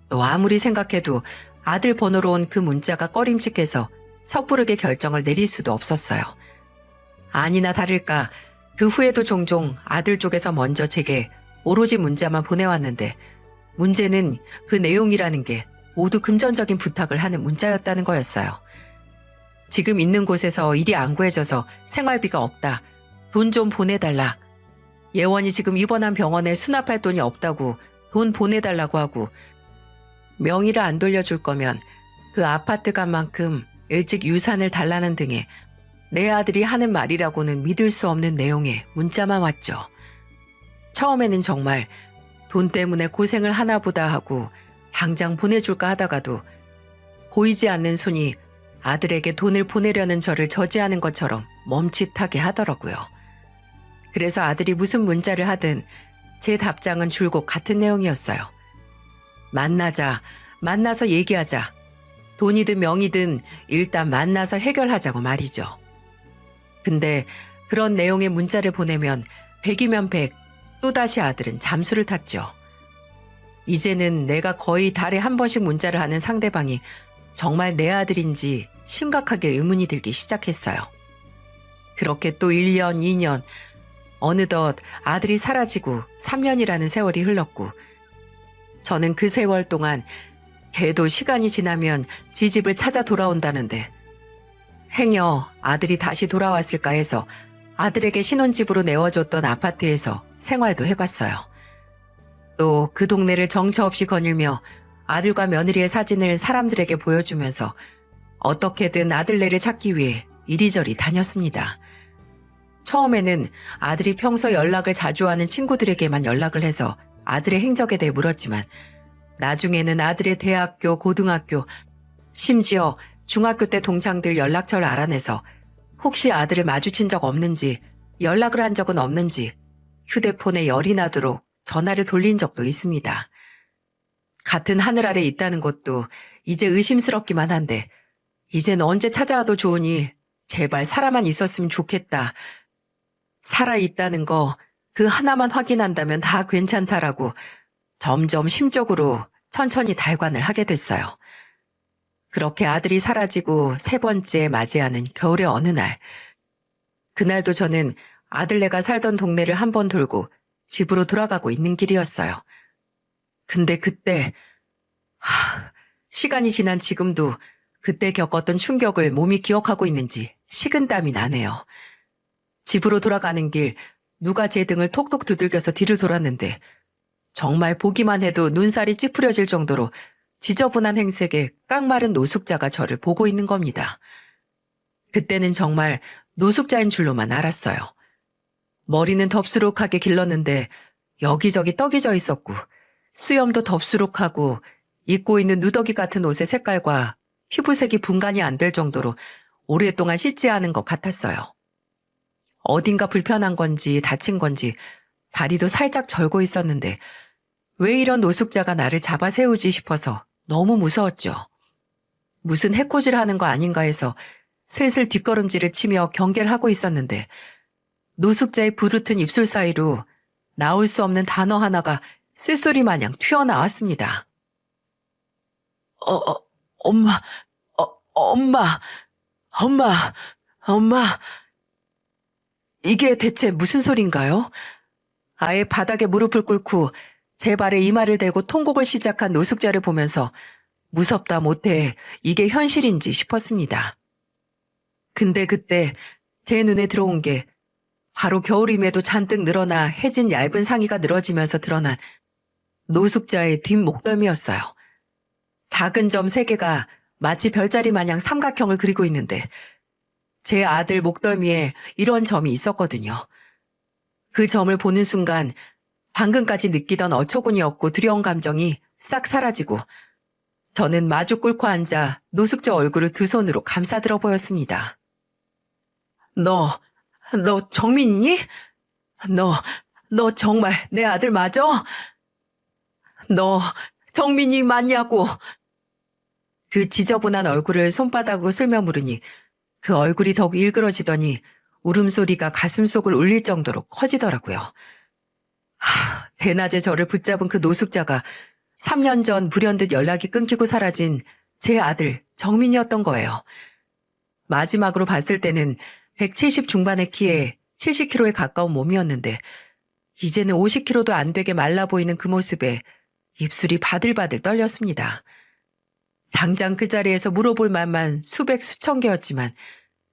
또 아무리 생각해도 아들 번호로 온 그 문자가 꺼림칙해서 섣부르게 결정을 내릴 수도 없었어요. 아니나 다를까 그 후에도 종종 아들 쪽에서 먼저 제게 오로지 문자만 보내왔는데 문제는 그 내용이라는 게 모두 금전적인 부탁을 하는 문자였다는 거였어요. 지금 있는 곳에서 일이 안 구해져서 생활비가 없다. 돈 좀 보내달라. 예원이 지금 입원한 병원에 수납할 돈이 없다고 돈 보내달라고 하고 명의를 안 돌려줄 거면 그 아파트 값만큼 일찍 유산을 달라는 등의 내 아들이 하는 말이라고는 믿을 수 없는 내용의 문자만 왔죠. 처음에는 정말 돈 때문에 고생을 하나 보다 하고 당장 보내줄까 하다가도 보이지 않는 손이 아들에게 돈을 보내려는 저를 저지하는 것처럼 멈칫하게 하더라고요. 그래서 아들이 무슨 문자를 하든 제 답장은 줄곧 같은 내용이었어요. 만나자, 만나서 얘기하자. 돈이든 명의든 일단 만나서 해결하자고 말이죠. 근데 그런 내용의 문자를 보내면 100이면 100, 또다시 아들은 잠수를 탔죠. 이제는 내가 거의 달에 한 번씩 문자를 하는 상대방이 정말 내 아들인지 심각하게 의문이 들기 시작했어요. 그렇게 또 1년, 2년, 어느덧 아들이 사라지고 3년이라는 세월이 흘렀고 저는 그 세월 동안 걔도 시간이 지나면 지 집을 찾아 돌아온다는데 행여 아들이 다시 돌아왔을까 해서 아들에게 신혼집으로 내어줬던 아파트에서 생활도 해봤어요. 또 그 동네를 정처 없이 거닐며 아들과 며느리의 사진을 사람들에게 보여주면서 어떻게든 아들네를 찾기 위해 이리저리 다녔습니다. 처음에는 아들이 평소 연락을 자주 하는 친구들에게만 연락을 해서 아들의 행적에 대해 물었지만 나중에는 아들의 대학교, 고등학교, 심지어 중학교 때 동창들 연락처를 알아내서 혹시 아들을 마주친 적 없는지, 연락을 한 적은 없는지 휴대폰에 열이 나도록 전화를 돌린 적도 있습니다. 같은 하늘 아래 있다는 것도 이제 의심스럽기만 한데 이젠 언제 찾아와도 좋으니 제발 살아만 있었으면 좋겠다. 살아있다는 거 그 하나만 확인한다면 다 괜찮다라고 점점 심적으로 천천히 달관을 하게 됐어요. 그렇게 아들이 사라지고 세 번째 맞이하는 겨울의 어느 날. 그날도 저는 아들네가 살던 동네를 한번 돌고 집으로 돌아가고 있는 길이었어요. 근데 그때 시간이 지난 지금도 그때 겪었던 충격을 몸이 기억하고 있는지 식은땀이 나네요. 집으로 돌아가는 길 누가 제 등을 톡톡 두들겨서 뒤를 돌았는데 정말 보기만 해도 눈살이 찌푸려질 정도로 지저분한 행색의 깡마른 노숙자가 저를 보고 있는 겁니다. 그때는 정말 노숙자인 줄로만 알았어요. 머리는 덥수룩하게 길렀는데 여기저기 떡이 져 있었고 수염도 덥수룩하고 입고 있는 누더기 같은 옷의 색깔과 피부색이 분간이 안 될 정도로 오랫동안 씻지 않은 것 같았어요. 어딘가 불편한 건지 다친 건지 다리도 살짝 절고 있었는데 왜 이런 노숙자가 나를 잡아 세우지 싶어서 너무 무서웠죠. 무슨 해코지를 하는 거 아닌가 해서 슬슬 뒷걸음질을 치며 경계를 하고 있었는데 노숙자의 부르튼 입술 사이로 나올 수 없는 단어 하나가 쇳소리 마냥 튀어나왔습니다. 엄마, 엄마, 엄마, 엄마. 이게 대체 무슨 소린가요? 아예 바닥에 무릎을 꿇고 제 발에 이마를 대고 통곡을 시작한 노숙자를 보면서 무섭다 못해 이게 현실인지 싶었습니다. 근데 그때 제 눈에 들어온 게 바로 겨울임에도 잔뜩 늘어나 해진 얇은 상의가 늘어지면서 드러난 노숙자의 뒷목덜미였어요. 작은 점 3개가 마치 별자리 마냥 삼각형을 그리고 있는데 제 아들 목덜미에 이런 점이 있었거든요. 그 점을 보는 순간 방금까지 느끼던 어처구니 없고 두려운 감정이 싹 사라지고 저는 마주 꿇고 앉아 노숙자 얼굴을 두 손으로 감싸들어 보였습니다. 너 정민이니? 너 정말 내 아들 맞아? 너 정민이 맞냐고? 그 지저분한 얼굴을 손바닥으로 쓸며 물으니 그 얼굴이 더욱 일그러지더니 울음소리가 가슴속을 울릴 정도로 커지더라고요. 대낮에 저를 붙잡은 그 노숙자가 3년 전 불현듯 연락이 끊기고 사라진 제 아들 정민이었던 거예요. 마지막으로 봤을 때는 170 중반의 키에 70kg에 가까운 몸이었는데 이제는 50kg도 안 되게 말라 보이는 그 모습에 입술이 바들바들 떨렸습니다. 당장 그 자리에서 물어볼 말만 수백 수천 개였지만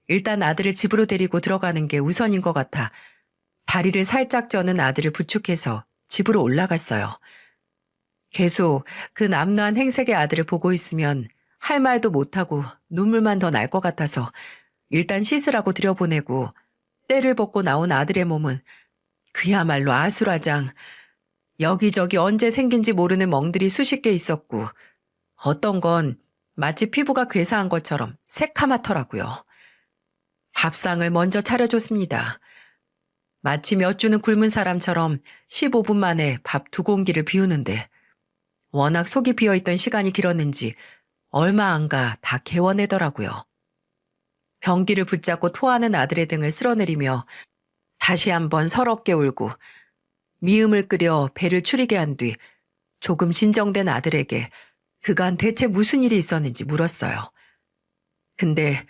일단 아들을 집으로 데리고 들어가는 게 우선인 것 같아 다리를 살짝 저는 아들을 부축해서 집으로 올라갔어요. 계속 그 남루한 행색의 아들을 보고 있으면 할 말도 못하고 눈물만 더 날 것 같아서 일단 씻으라고 들여보내고 때를 벗고 나온 아들의 몸은 그야말로 아수라장. 여기저기 언제 생긴지 모르는 멍들이 수십 개 있었고 어떤 건 마치 피부가 괴사한 것처럼 새카맣더라고요. 밥상을 먼저 차려줬습니다. 마치 몇 주는 굶은 사람처럼 15분 만에 밥 2공기를 비우는데 워낙 속이 비어있던 시간이 길었는지 얼마 안 가 다 개워내더라고요. 변기를 붙잡고 토하는 아들의 등을 쓸어내리며 다시 한번 서럽게 울고 미음을 끓여 배를 추리게 한 뒤 조금 진정된 아들에게 그간 대체 무슨 일이 있었는지 물었어요. 근데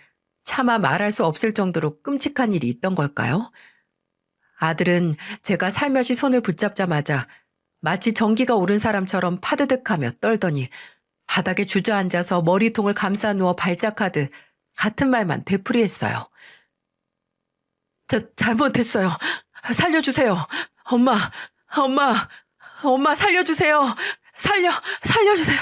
차마 말할 수 없을 정도로 끔찍한 일이 있던 걸까요? 아들은 제가 살며시 손을 붙잡자마자 마치 전기가 오른 사람처럼 파드득하며 떨더니 바닥에 주저앉아서 머리통을 감싸 누워 발작하듯 같은 말만 되풀이했어요. 잘못했어요. 살려주세요. 엄마 살려주세요. 살려주세요.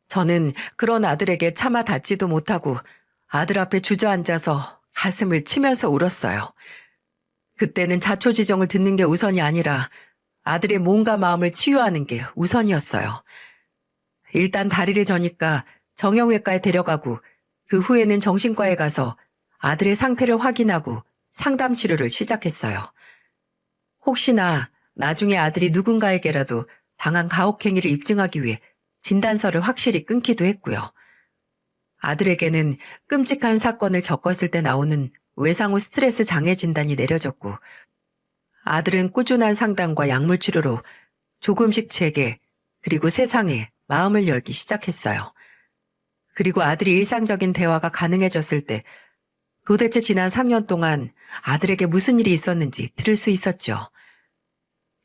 저는 그런 아들에게 차마 닿지도 못하고 아들 앞에 주저앉아서 가슴을 치면서 울었어요. 그때는 자초지종을 듣는 게 우선이 아니라 아들의 몸과 마음을 치유하는 게 우선이었어요. 일단 다리를 저니까 정형외과에 데려가고 그 후에는 정신과에 가서 아들의 상태를 확인하고 상담 치료를 시작했어요. 혹시나 나중에 아들이 누군가에게라도 당한 가혹행위를 입증하기 위해 진단서를 확실히 끊기도 했고요. 아들에게는 끔찍한 사건을 겪었을 때 나오는 외상 후 스트레스 장애 진단이 내려졌고 아들은 꾸준한 상담과 약물 치료로 조금씩 제게 그리고 세상에 마음을 열기 시작했어요. 그리고 아들이 일상적인 대화가 가능해졌을 때 도대체 지난 3년 동안 아들에게 무슨 일이 있었는지 들을 수 있었죠.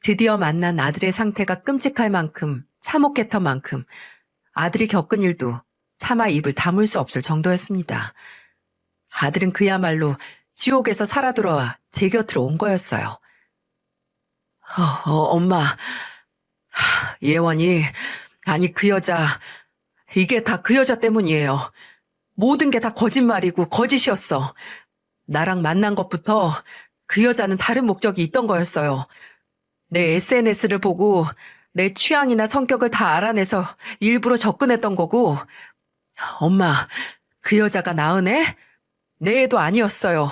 드디어 만난 아들의 상태가 끔찍할 만큼 참혹했던 만큼 아들이 겪은 일도 차마 입을 다물 수 없을 정도였습니다. 아들은 그야말로 지옥에서 살아 돌아와 제 곁으로 온 거였어요. 엄마, 예원이, 아니 그 여자, 이게 다 그 여자 때문이에요. 모든 게 다 거짓말이고 거짓이었어. 나랑 만난 것부터 그 여자는 다른 목적이 있던 거였어요. 내 SNS를 보고 내 취향이나 성격을 다 알아내서 일부러 접근했던 거고, 엄마, 그 여자가 나으네? 내 애도 아니었어요.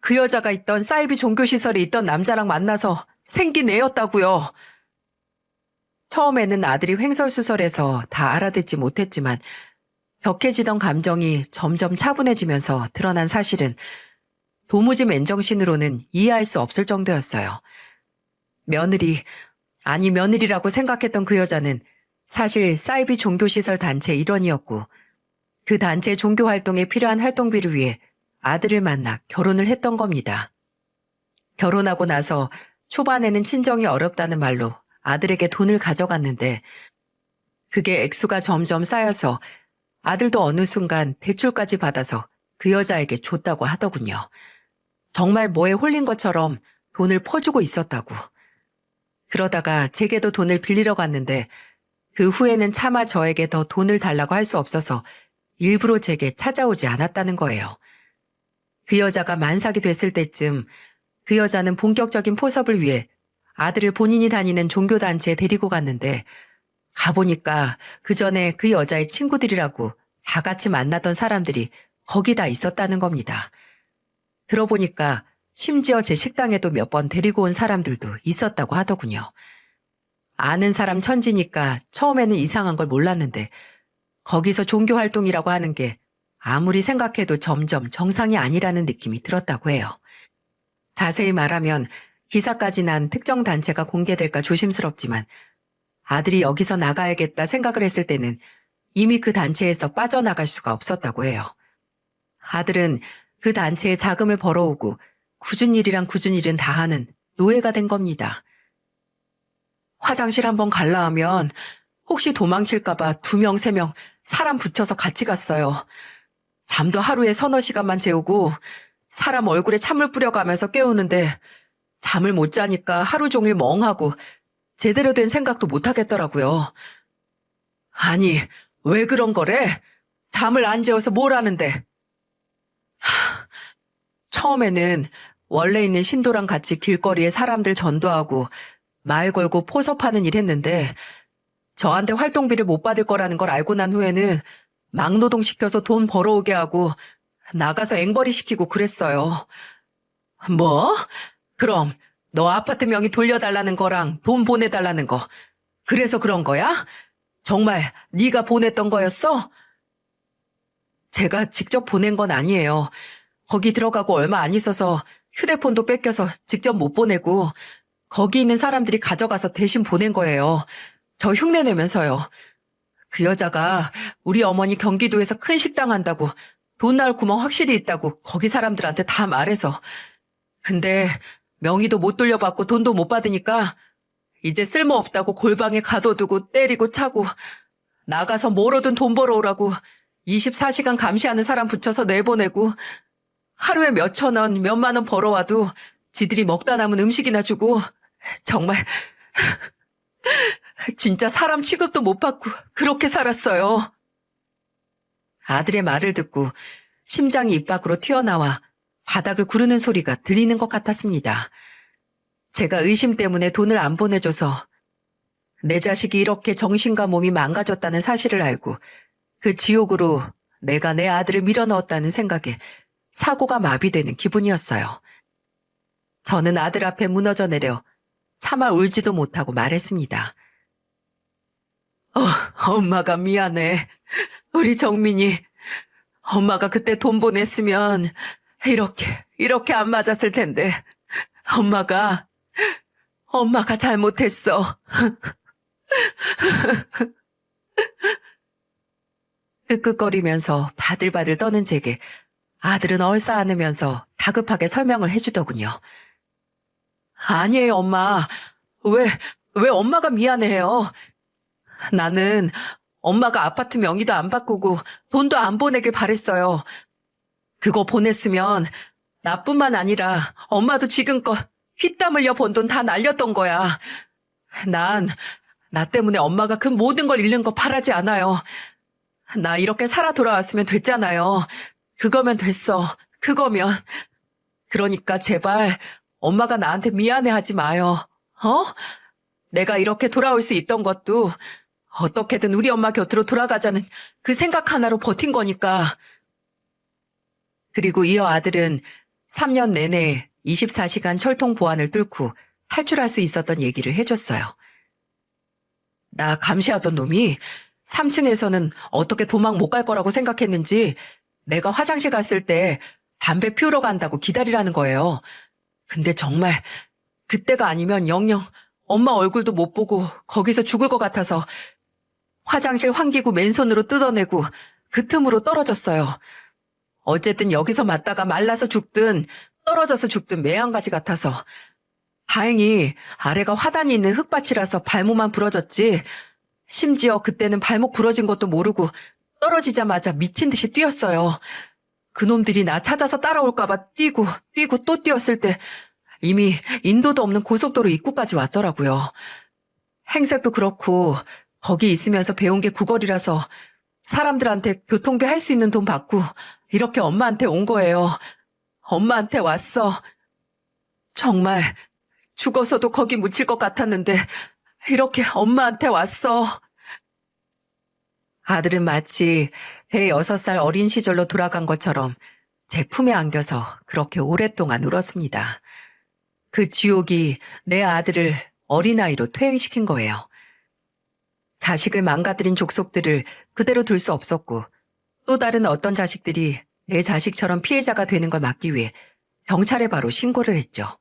그 여자가 있던 사이비 종교시설에 있던 남자랑 만나서 생긴 애였다고요. 처음에는 아들이 횡설수설해서 다 알아듣지 못했지만 격해지던 감정이 점점 차분해지면서 드러난 사실은 도무지 맨정신으로는 이해할 수 없을 정도였어요. 며느리라고 생각했던 그 여자는 사실 사이비 종교시설 단체 일원이었고 그 단체 종교활동에 필요한 활동비를 위해 아들을 만나 결혼을 했던 겁니다. 결혼하고 나서 초반에는 친정이 어렵다는 말로 아들에게 돈을 가져갔는데 그게 액수가 점점 쌓여서 아들도 어느 순간 대출까지 받아서 그 여자에게 줬다고 하더군요. 정말 뭐에 홀린 것처럼 돈을 퍼주고 있었다고. 그러다가 제게도 돈을 빌리러 갔는데 그 후에는 차마 저에게 더 돈을 달라고 할 수 없어서 일부러 제게 찾아오지 않았다는 거예요. 그 여자가 만삭이 됐을 때쯤 그 여자는 본격적인 포섭을 위해 아들을 본인이 다니는 종교단체에 데리고 갔는데 가보니까 그 전에 그 여자의 친구들이라고 다 같이 만나던 사람들이 거기 다 있었다는 겁니다. 들어보니까 심지어 제 식당에도 몇 번 데리고 온 사람들도 있었다고 하더군요. 아는 사람 천지니까 처음에는 이상한 걸 몰랐는데 거기서 종교활동이라고 하는 게 아무리 생각해도 점점 정상이 아니라는 느낌이 들었다고 해요. 자세히 말하면 기사까지 난 특정 단체가 공개될까 조심스럽지만 아들이 여기서 나가야겠다 생각을 했을 때는 이미 그 단체에서 빠져나갈 수가 없었다고 해요. 아들은 그 단체에 자금을 벌어오고 굳은 일이랑 굳은 일은 다 하는 노예가 된 겁니다. 화장실 한번 갈라 하면 혹시 도망칠까봐 2명, 3명 사람 붙여서 같이 갔어요. 잠도 하루에 서너 시간만 재우고 사람 얼굴에 찬물 뿌려가면서 깨우는데 잠을 못 자니까 하루 종일 멍하고 제대로 된 생각도 못 하겠더라고요. 아니, 왜 그런 거래? 잠을 안 재워서 뭘 하는데? 처음에는 원래 있는 신도랑 같이 길거리에 사람들 전도하고 말 걸고 포섭하는 일 했는데 저한테 활동비를 못 받을 거라는 걸 알고 난 후에는 막노동 시켜서 돈 벌어오게 하고 나가서 앵벌이 시키고 그랬어요. 뭐? 그럼 너 아파트 명의 돌려달라는 거랑 돈 보내달라는 거 그래서 그런 거야? 정말 네가 보냈던 거였어? 제가 직접 보낸 건 아니에요. 거기 들어가고 얼마 안 있어서 휴대폰도 뺏겨서 직접 못 보내고 거기 있는 사람들이 가져가서 대신 보낸 거예요. 저 흉내 내면서요. 그 여자가 우리 어머니 경기도에서 큰 식당 한다고 돈 나올 구멍 확실히 있다고 거기 사람들한테 다 말해서. 근데 명의도 못 돌려받고 돈도 못 받으니까 이제 쓸모없다고 골방에 가둬두고 때리고 차고 나가서 뭐로든 돈 벌어오라고 24시간 감시하는 사람 붙여서 내보내고 하루에 몇천 원, 몇만 원 벌어와도 지들이 먹다 남은 음식이나 주고 정말 진짜 사람 취급도 못 받고 그렇게 살았어요. 아들의 말을 듣고 심장이 입 밖으로 튀어나와 바닥을 구르는 소리가 들리는 것 같았습니다. 제가 의심 때문에 돈을 안 보내줘서 내 자식이 이렇게 정신과 몸이 망가졌다는 사실을 알고 그 지옥으로 내가 내 아들을 밀어넣었다는 생각에 사고가 마비되는 기분이었어요. 저는 아들 앞에 무너져 내려 차마 울지도 못하고 말했습니다. 엄마가 미안해. 우리 정민이 엄마가 그때 돈 보냈으면 이렇게 안 맞았을 텐데 엄마가 잘못했어. 끄끄거리면서 바들바들 떠는 제게 아들은 얼싸안으면서 다급하게 설명을 해주더군요. 아니에요, 엄마. 왜 엄마가 미안해요? 나는 엄마가 아파트 명의도 안 바꾸고 돈도 안 보내길 바랬어요. 그거 보냈으면 나뿐만 아니라 엄마도 지금껏 피땀 흘려 번 돈 다 날렸던 거야. 나 때문에 엄마가 그 모든 걸 잃는 거 바라지 않아요. 나 이렇게 살아 돌아왔으면 됐잖아요. 그거면 됐어. 그거면. 그러니까 제발 엄마가 나한테 미안해하지 마요. 내가 이렇게 돌아올 수 있던 것도 어떻게든 우리 엄마 곁으로 돌아가자는 그 생각 하나로 버틴 거니까. 그리고 이어 아들은 3년 내내 24시간 철통 보안을 뚫고 탈출할 수 있었던 얘기를 해줬어요. 나 감시하던 놈이 3층에서는 어떻게 도망 못 갈 거라고 생각했는지 내가 화장실 갔을 때 담배 피우러 간다고 기다리라는 거예요. 근데 정말 그때가 아니면 영영 엄마 얼굴도 못 보고 거기서 죽을 것 같아서 화장실 환기구 맨손으로 뜯어내고 그 틈으로 떨어졌어요. 어쨌든 여기서 맞다가 말라서 죽든 떨어져서 죽든 매한가지 같아서. 다행히 아래가 화단이 있는 흙밭이라서 발목만 부러졌지. 심지어 그때는 발목 부러진 것도 모르고 떨어지자마자 미친 듯이 뛰었어요. 그놈들이 나 찾아서 따라올까봐 뛰고 또 뛰었을 때 이미 인도도 없는 고속도로 입구까지 왔더라고요. 행색도 그렇고 거기 있으면서 배운 게 구걸이라서 사람들한테 교통비 할 수 있는 돈 받고 이렇게 엄마한테 온 거예요. 엄마한테 왔어. 정말 죽어서도 거기 묻힐 것 같았는데 이렇게 엄마한테 왔어. 아들은 마치 대여섯 살 어린 시절로 돌아간 것처럼 제 품에 안겨서 그렇게 오랫동안 울었습니다. 그 지옥이 내 아들을 어린아이로 퇴행시킨 거예요. 자식을 망가뜨린 족속들을 그대로 둘 수 없었고 또 다른 어떤 자식들이 내 자식처럼 피해자가 되는 걸 막기 위해 경찰에 바로 신고를 했죠.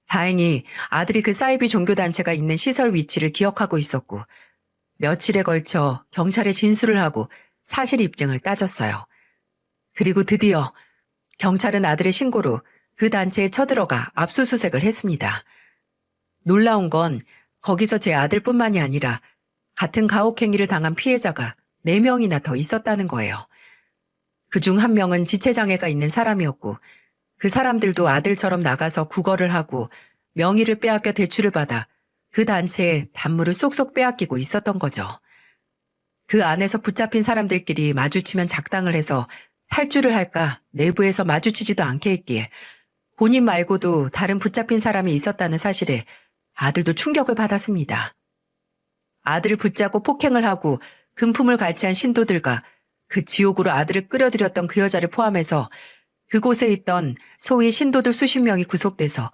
다행히 아들이 그 사이비 종교단체가 있는 시설 위치를 기억하고 있었고 며칠에 걸쳐 경찰에 진술을 하고 사실 입증을 따졌어요. 그리고 드디어 경찰은 아들의 신고로 그 단체에 쳐들어가 압수수색을 했습니다. 놀라운 건 거기서 제 아들뿐만이 아니라 같은 가혹행위를 당한 피해자가 4명이나 더 있었다는 거예요. 그중 1명은 지체장애가 있는 사람이었고 그 사람들도 아들처럼 나가서 구걸을 하고 명의를 빼앗겨 대출을 받아 그 단체에 단물을 쏙쏙 빼앗기고 있었던 거죠. 그 안에서 붙잡힌 사람들끼리 마주치면 작당을 해서 탈주를 할까 내부에서 마주치지도 않게 했기에 본인 말고도 다른 붙잡힌 사람이 있었다는 사실에 아들도 충격을 받았습니다. 아들을 붙잡고 폭행을 하고 금품을 갈취한 신도들과 그 지옥으로 아들을 끌어들였던 그 여자를 포함해서 그곳에 있던 소위 신도들 수십 명이 구속돼서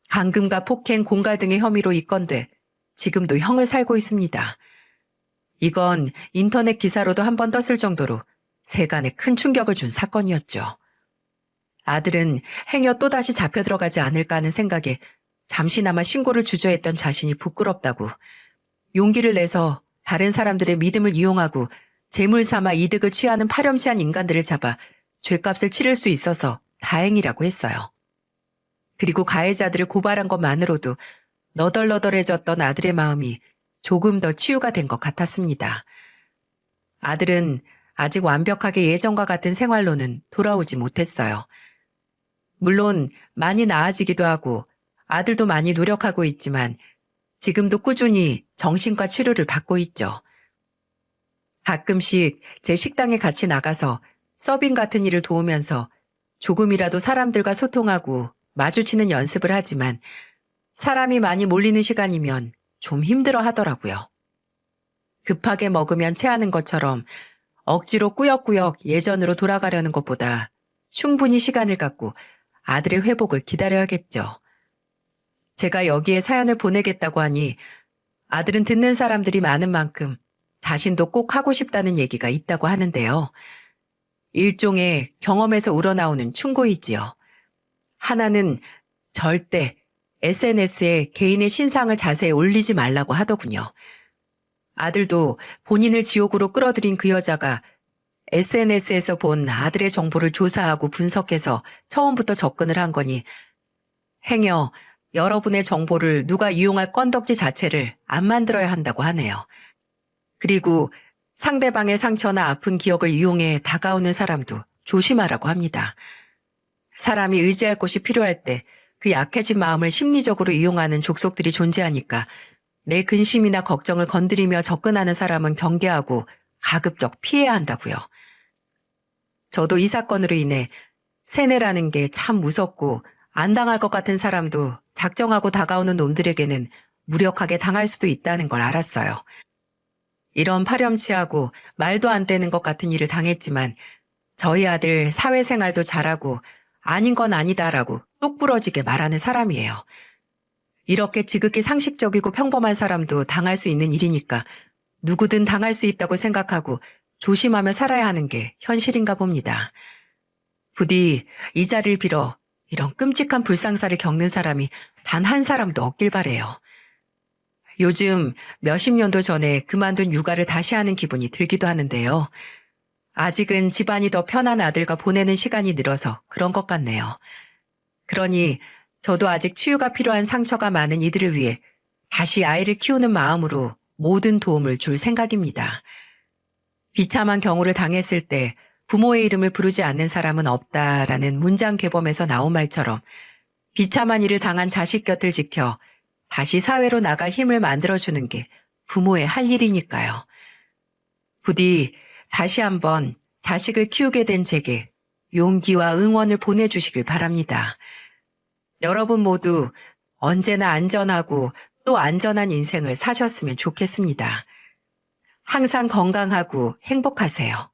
감금과 폭행, 공갈 등의 혐의로 입건돼 지금도 형을 살고 있습니다. 이건 인터넷 기사로도 한 번 떴을 정도로 세간에 큰 충격을 준 사건이었죠. 아들은 행여 또다시 잡혀 들어가지 않을까 하는 생각에 잠시나마 신고를 주저했던 자신이 부끄럽다고 용기를 내서 다른 사람들의 믿음을 이용하고 재물 삼아 이득을 취하는 파렴치한 인간들을 잡아 죗값을 치를 수 있어서 다행이라고 했어요. 그리고 가해자들을 고발한 것만으로도 너덜너덜해졌던 아들의 마음이 조금 더 치유가 된 것 같았습니다. 아들은 아직 완벽하게 예전과 같은 생활로는 돌아오지 못했어요. 물론 많이 나아지기도 하고 아들도 많이 노력하고 있지만 지금도 꾸준히 정신과 치료를 받고 있죠. 가끔씩 제 식당에 같이 나가서 서빙 같은 일을 도우면서 조금이라도 사람들과 소통하고 마주치는 연습을 하지만 사람이 많이 몰리는 시간이면 좀 힘들어 하더라고요. 급하게 먹으면 체하는 것처럼 억지로 꾸역꾸역 예전으로 돌아가려는 것보다 충분히 시간을 갖고 아들의 회복을 기다려야겠죠. 제가 여기에 사연을 보내겠다고 하니 아들은 듣는 사람들이 많은 만큼 자신도 꼭 하고 싶다는 얘기가 있다고 하는데요. 일종의 경험에서 우러나오는 충고이지요. 하나는 절대 SNS에 개인의 신상을 자세히 올리지 말라고 하더군요. 아들도 본인을 지옥으로 끌어들인 그 여자가 SNS에서 본 아들의 정보를 조사하고 분석해서 처음부터 접근을 한 거니 행여 여러분의 정보를 누가 이용할 건덕지 자체를 안 만들어야 한다고 하네요. 그리고 상대방의 상처나 아픈 기억을 이용해 다가오는 사람도 조심하라고 합니다. 사람이 의지할 곳이 필요할 때 그 약해진 마음을 심리적으로 이용하는 족속들이 존재하니까 내 근심이나 걱정을 건드리며 접근하는 사람은 경계하고 가급적 피해야 한다고요. 저도 이 사건으로 인해 세뇌라는 게 참 무섭고 안 당할 것 같은 사람도 작정하고 다가오는 놈들에게는 무력하게 당할 수도 있다는 걸 알았어요. 이런 파렴치하고 말도 안 되는 것 같은 일을 당했지만 저희 아들 사회생활도 잘하고 아닌 건 아니다라고 똑부러지게 말하는 사람이에요. 이렇게 지극히 상식적이고 평범한 사람도 당할 수 있는 일이니까 누구든 당할 수 있다고 생각하고 조심하며 살아야 하는 게 현실인가 봅니다. 부디 이 자리를 빌어 이런 끔찍한 불상사를 겪는 사람이 단 한 사람도 없길 바래요. 요즘 몇십 년도 전에 그만둔 육아를 다시 하는 기분이 들기도 하는데요. 아직은 집안이 더 편한 아들과 보내는 시간이 늘어서 그런 것 같네요. 그러니 저도 아직 치유가 필요한 상처가 많은 이들을 위해 다시 아이를 키우는 마음으로 모든 도움을 줄 생각입니다. 비참한 경우를 당했을 때 부모의 이름을 부르지 않는 사람은 없다라는 문장 개범에서 나온 말처럼 비참한 일을 당한 자식 곁을 지켜 다시 사회로 나갈 힘을 만들어주는 게 부모의 할 일이니까요. 부디 다시 한번 자식을 키우게 된 제게 용기와 응원을 보내주시길 바랍니다. 여러분 모두 언제나 안전하고 또 안전한 인생을 사셨으면 좋겠습니다. 항상 건강하고 행복하세요.